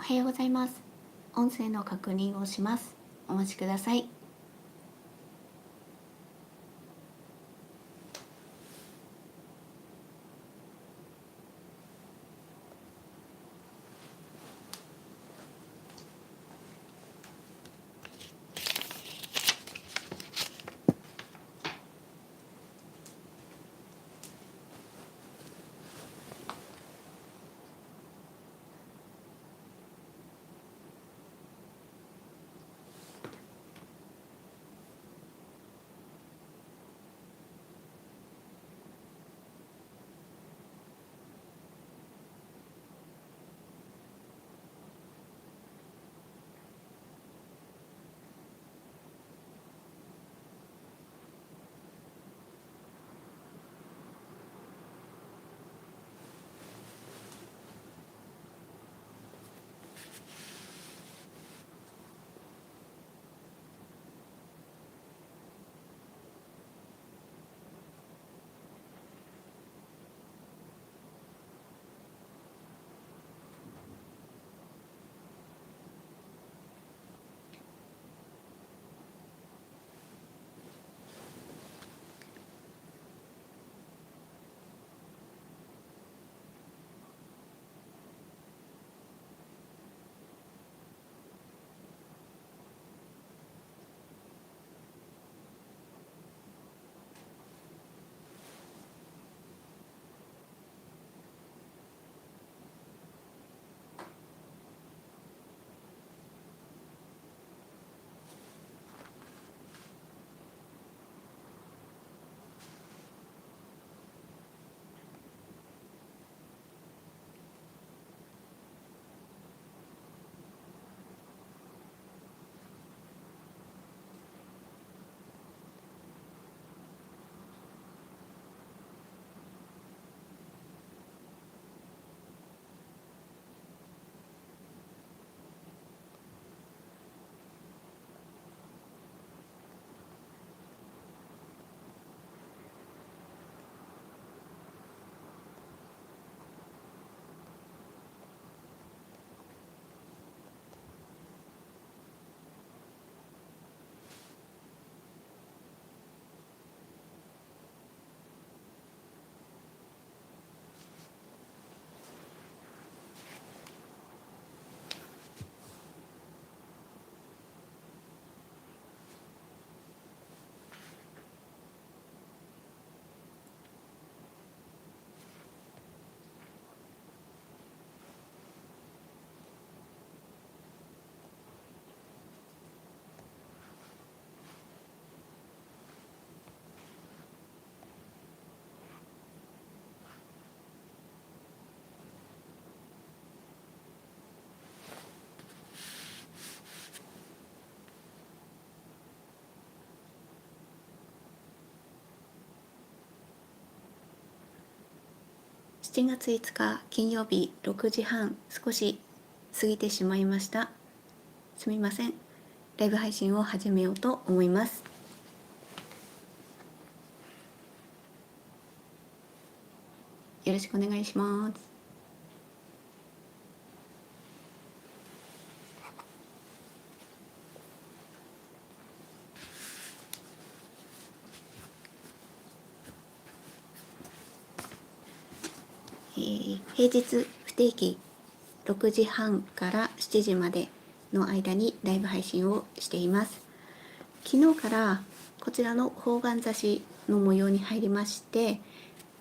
おはようございます。音声の確認をします。お待ちください。7月5日金曜日6時半、少し過ぎてしまいました。すみません。ライブ配信を始めようと思います。よろしくお願いします。平日不定期6時半から7時までの間にライブ配信をしています。昨日からこちらの方眼差しの模様に入りまして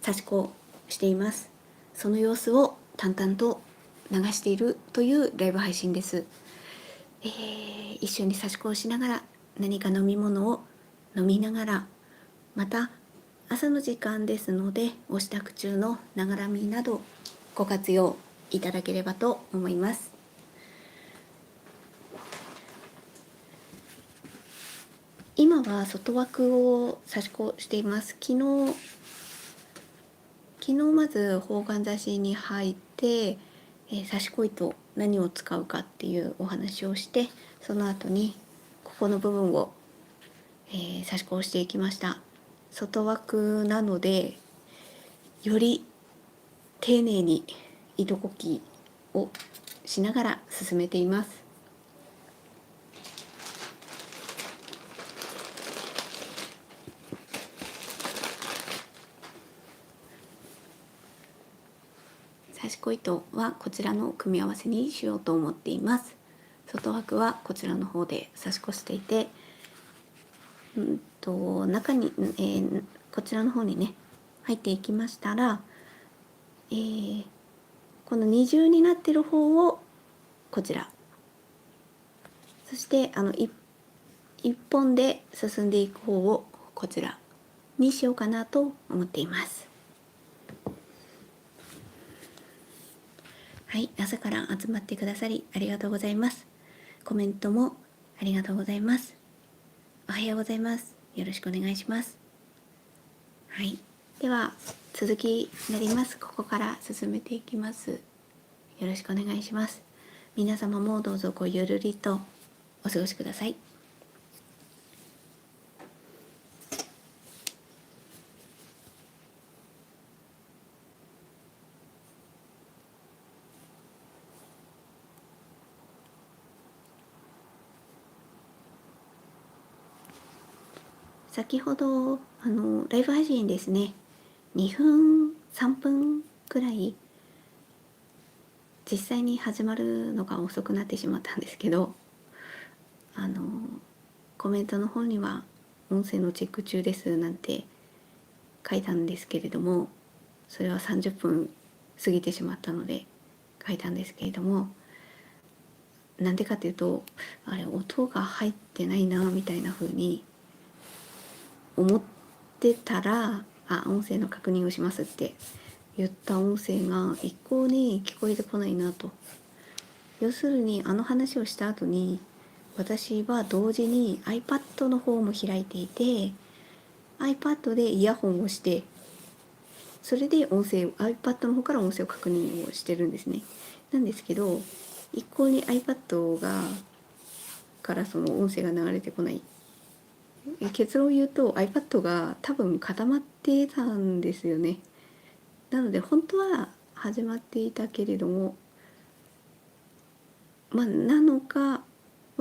差し子をしています。その様子を淡々と流しているというライブ配信です。一緒に差し子をしながら何か飲み物を飲みながら、また朝の時間ですのでお支度中のながらみなどご活用いただければと思います。今は外枠を差し子しています。昨日まず方眼差しに入って、差し子糸何を使うかっていうお話をして、その後にここの部分を、差し子をしていきました。外枠なのでより丁寧に糸こきをしながら進めています。刺し子糸はこちらの組み合わせにしようと思っています。外枠はこちらの方で刺し子していて、中に、こちらの方にね入っていきましたら、この二重になってる方をこちら、そして一本で進んでいく方をこちらにしようかなと思っています。はい、朝から集まってくださりありがとうございます。コメントもありがとうございます。おはようございます。よろしくお願いします。はい、では続きになります。ここから進めていきます。よろしくお願いします。皆様もどうぞごゆるりとお過ごしください。先ほどライブ配信ですね、2分3分くらい実際に始まるのが遅くなってしまったんですけど、コメントの方には音声のチェック中ですなんて書いたんですけれども、それは30分過ぎてしまったので書いたんですけれども、なんでかっていうと、あれ音が入ってないなみたいな風に思ってたら、音声の確認をしますって言った音声が一向に聞こえてこないなと。要するに話をした後に私は同時に iPad の方も開いていて、 iPad でイヤホンをして、それでiPad の方から音声を確認をしてるんですね。なんですけど、一向に iPad からその音声が流れてこない。結論を言うと iPad が多分固まってたんですよね。なので本当は始まっていたけれども、なのか、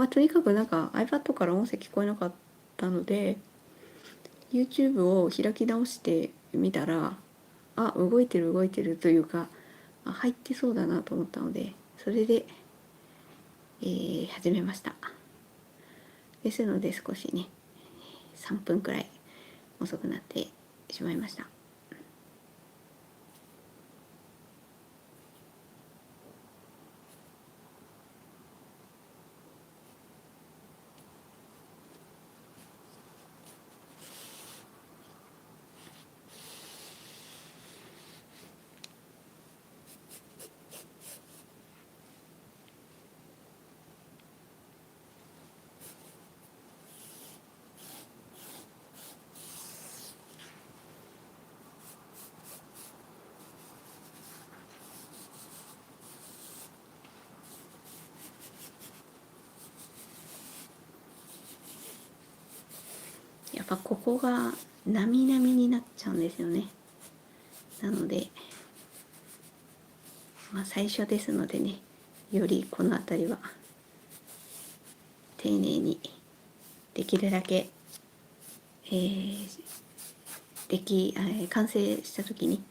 とにかくiPad から音声聞こえなかったので YouTube を開き直してみたら、動いてるというか、入ってそうだなと思ったので、それで、始めました。ですので少しね3分くらい遅くなってしまいました。やっぱここがなみなみになっちゃうんですよね。なので最初ですのでね、よりこの辺りは丁寧にできるだけ、完成した時に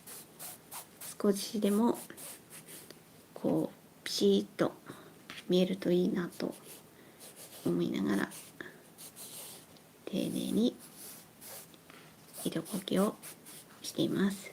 少しでもこうピシッと見えるといいなと思いながら丁寧に糸こきをしています。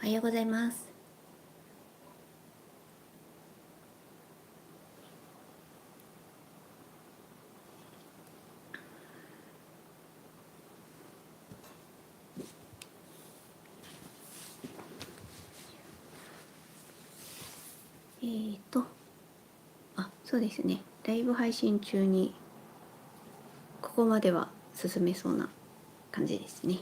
おはようございます。そうですね。ライブ配信中にここまでは進めそうな感じですね。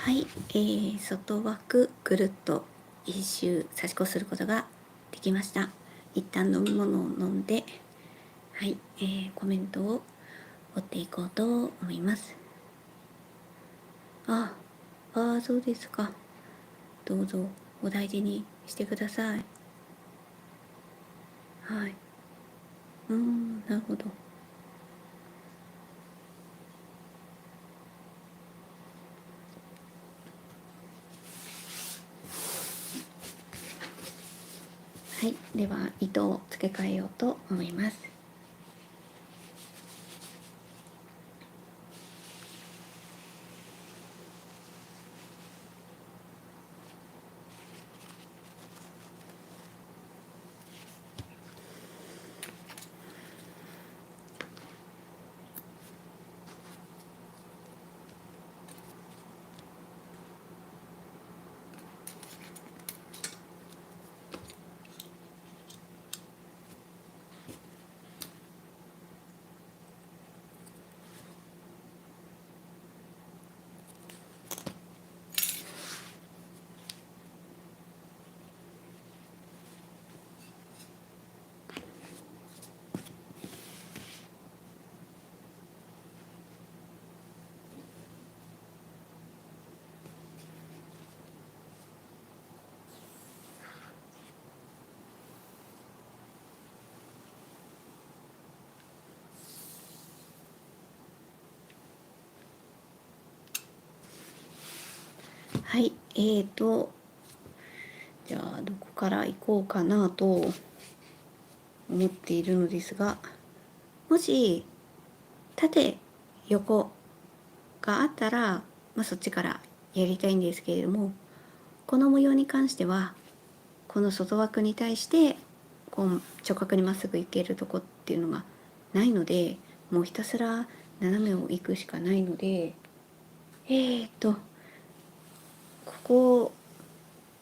はい、外枠ぐるっと一周差し越することができました。一旦飲み物を飲んで、はい、コメントを追っていこうと思います。そうですか。どうぞお大事にしてください。はい。なるほど。はい、では糸を付け替えようと思います。はい、じゃあどこから行こうかなと思っているのですが、もし縦横があったら、そっちからやりたいんですけれども、この模様に関してはこの外枠に対してこう直角にまっすぐ行けるとこっていうのがないので、もうひたすら斜めを行くしかないので、ここ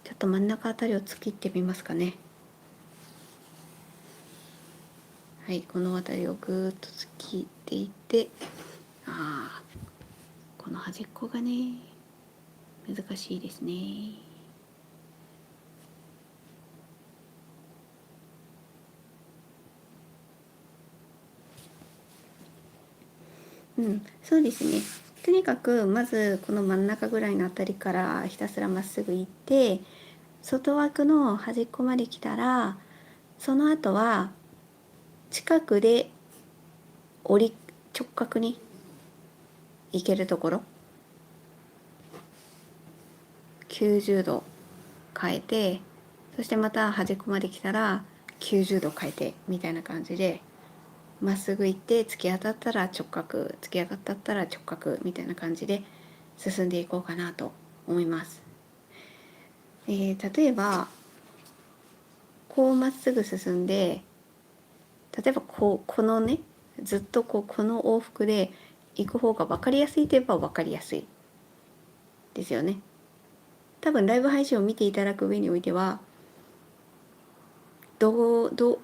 ちょっと真ん中あたりを突きってみますかね。はい、この辺りをぐーっと突きっていって、この端っこがね難しいですね。そうですね。とにかくまずこの真ん中ぐらいのあたりからひたすらまっすぐ行って、外枠の端っこまで来たら、その後は近くで直角に行けるところ90度変えて、そしてまた端っこまで来たら90度変えてみたいな感じで、まっすぐ行って突き当たったら直角、突き当たったら直角みたいな感じで進んでいこうかなと思います。例えばこうまっすぐ進んで、例えばこのね、ずっとこの往復で行く方が分かりやすいといえば分かりやすいですよね。多分ライブ配信を見ていただく上においては、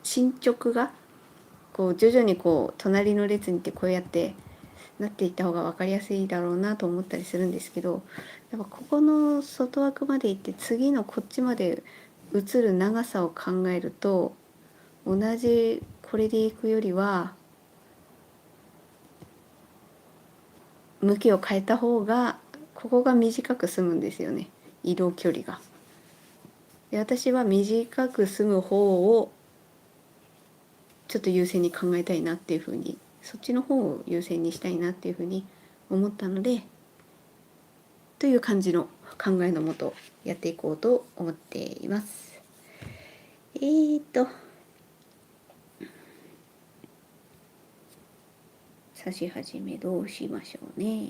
進捗が徐々に隣の列に行ってこうやってなっていった方が分かりやすいだろうなと思ったりするんですけど、やっぱここの外枠まで行って次のこっちまで移る長さを考えると、同じこれで行くよりは向きを変えた方がここが短く済むんですよね、移動距離が。で、私は短く済む方をちょっと優先に考えたいなっていうふうに、そっちの方を優先にしたいなっていうふうに思ったので、という感じの考えのもとやっていこうと思っています。差し始めどうしましょうね。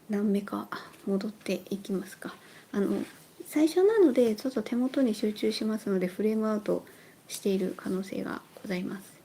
何目か戻っていきますか。最初なのでちょっと手元に集中しますので、フレームアウトしている可能性がございます。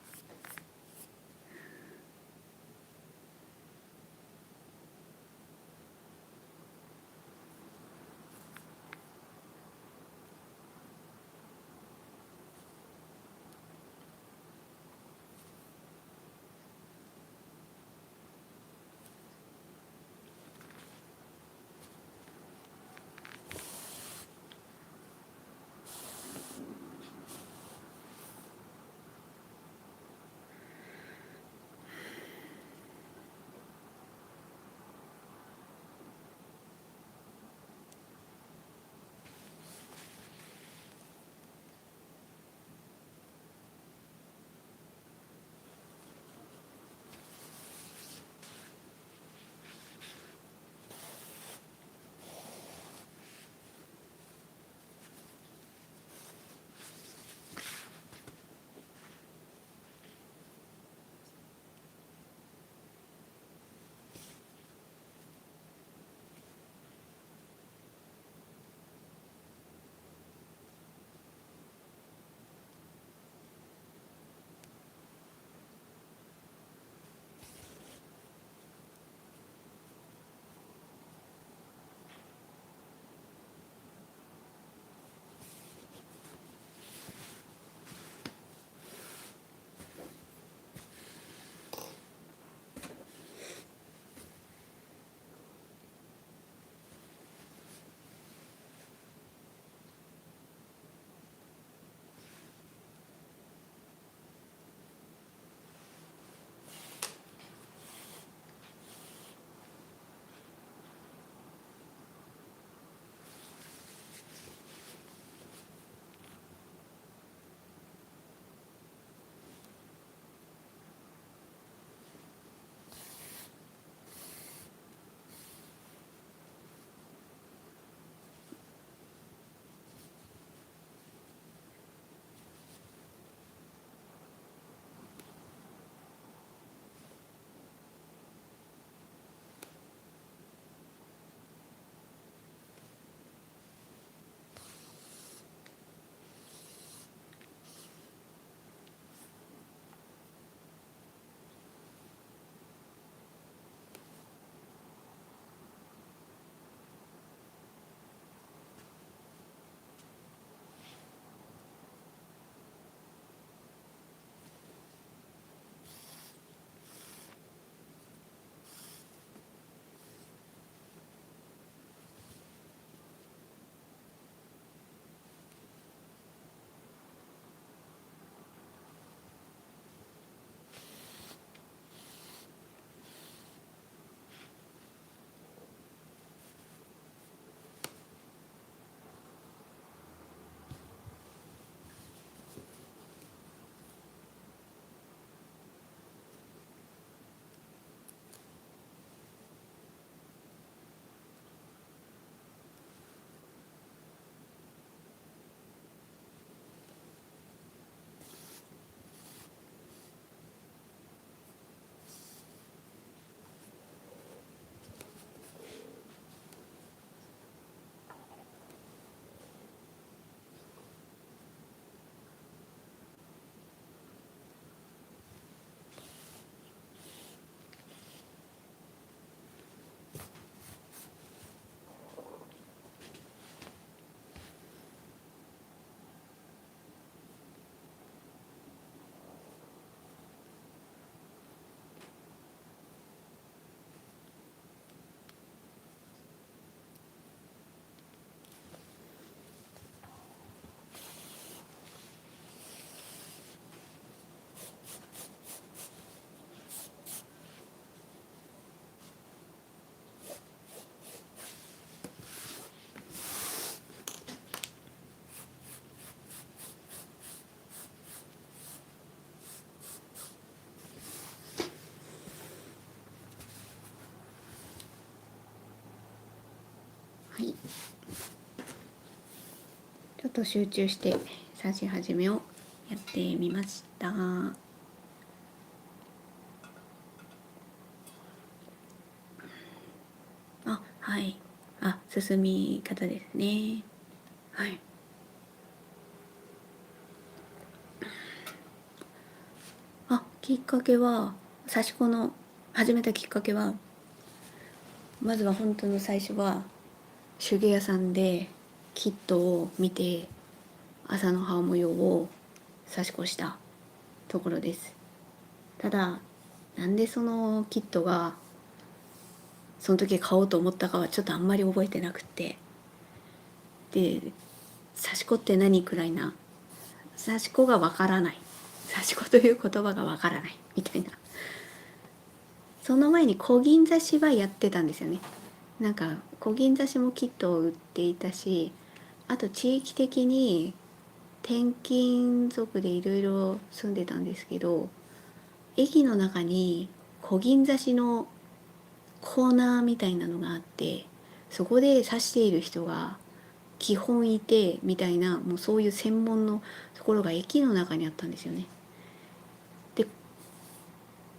と集中して指し始めをやってみました。はい。進み方ですね。はい。きっかけは、刺し子の始めたきっかけは、まずは本当の最初は手芸屋さんでキットを見て麻の葉模様を刺し子したところです。ただ、なんでそのキットがその時買おうと思ったかはちょっとあんまり覚えてなくて、で刺し子って何くらいな、刺し子がわからない、刺し子という言葉がわからないみたいな。その前に小銀刺しはやってたんですよね。なんか小銀刺しもキットを売っていたし、あと地域的に転勤族でいろいろ住んでたんですけど、駅の中に小銀刺しのコーナーみたいなのがあって、そこで刺している人が基本いてみたいな、もうそういう専門のところが駅の中にあったんですよね。で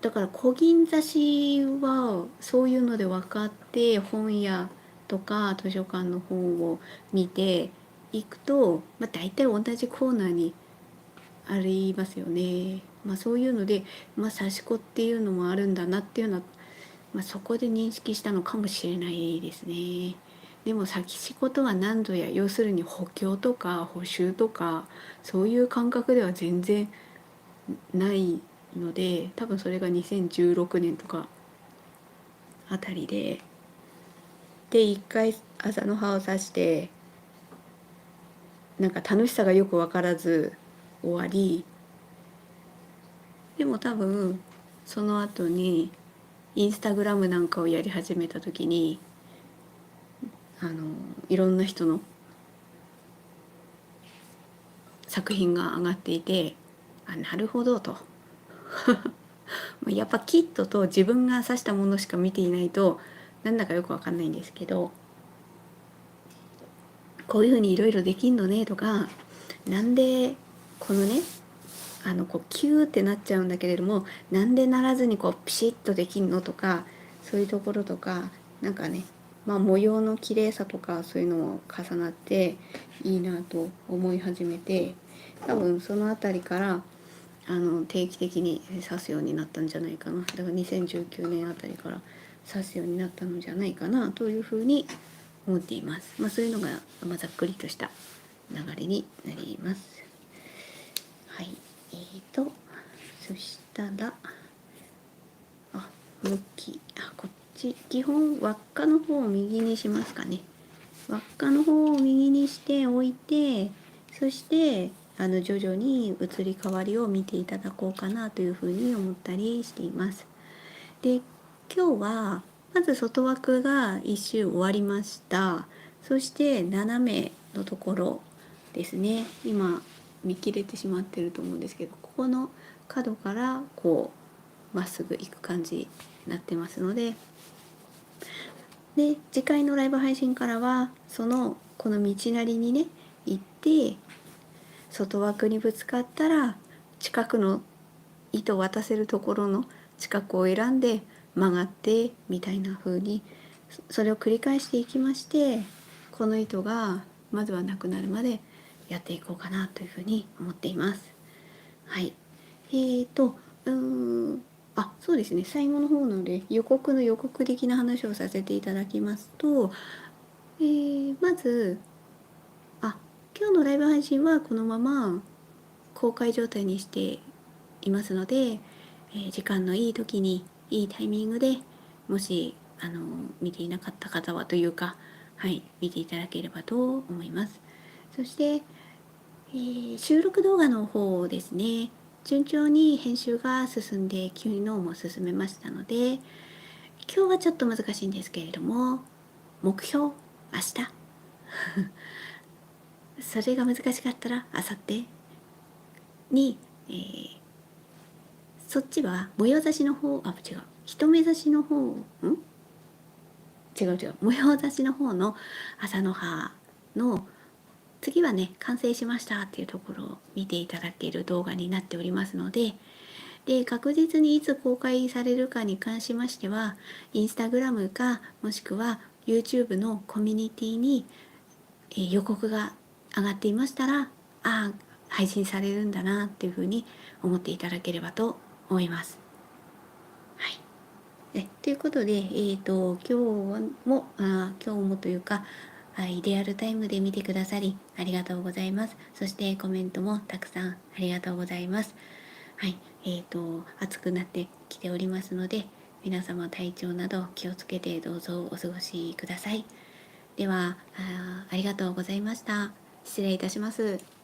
だから小銀刺しはそういうので分かって、本屋とか図書館の本を見ていくと、大体同じコーナーにありますよね。そういうので、刺し子っていうのもあるんだなっていうのは、そこで認識したのかもしれないですね。でも刺し子とは何ぞや、要するに補強とか補修とかそういう感覚では全然ないので、多分それが2016年とかあたりで一回麻の葉を刺して、なんか楽しさがよく分からず終わり、でも多分その後にインスタグラムなんかをやり始めた時に、いろんな人の作品が上がっていて、なるほどとやっぱキットと自分が刺したものしか見ていないとなんだかよくわかんないんですけど、こういうふうにいろいろできんのねとか、なんでこのね、こうキューってなっちゃうんだけれども、なんでならずにこうピシッとできんのとか、そういうところとか、なんかね、模様の綺麗さとかそういうのも重なっていいなと思い始めて、多分そのあたりから定期的に刺すようになったんじゃないかな。だから2019年あたりから刺すようになったのじゃないかなというふうに思っています。そういうのが、ざっくりとした流れになります。はい。そしたら向き、こっち、基本輪っかの方を右にしますかね。輪っかの方を右にしておいて、そして徐々に移り変わりを見ていただこうかなというふうに思ったりしています。で、今日はまず外枠が一周終わりました。そして斜めのところですね、今見切れてしまってると思うんですけど、ここの角からこうまっすぐ行く感じになってますので、次回のライブ配信からはこの道なりにね行って、外枠にぶつかったら近くの糸を渡せるところの近くを選んで曲がってみたいな風に、それを繰り返していきまして、この糸がまずはなくなるまでやっていこうかなというふうに思っています。はい。そうですね、最後の方なので予告の予告的な話をさせていただきますと、まず今日のライブ配信はこのまま公開状態にしていますので、時間のいい時にいいタイミングで、もし見ていなかった方はというか、見ていただければと思います。そして、収録動画の方ですね、順調に編集が進んで昨日も進めましたので、今日はちょっと難しいんですけれども、目標明日それが難しかったら明後日に、そっちは模様刺しの方、違う、一目刺しの方、違う模様刺しの方の麻の葉の次はね完成しましたっていうところを見ていただける動画になっておりますので、確実にいつ公開されるかに関しましては、インスタグラムかもしくは YouTube のコミュニティに予告が上がっていましたら、配信されるんだなっていうふうに思っていただければと思います。はい。ということで、今日もというか、リアルタイムで見てくださりありがとうございます。そしてコメントもたくさんありがとうございます。はい。暑くなってきておりますので、皆様体調など気をつけてどうぞお過ごしください。では、ありがとうございました。失礼いたします。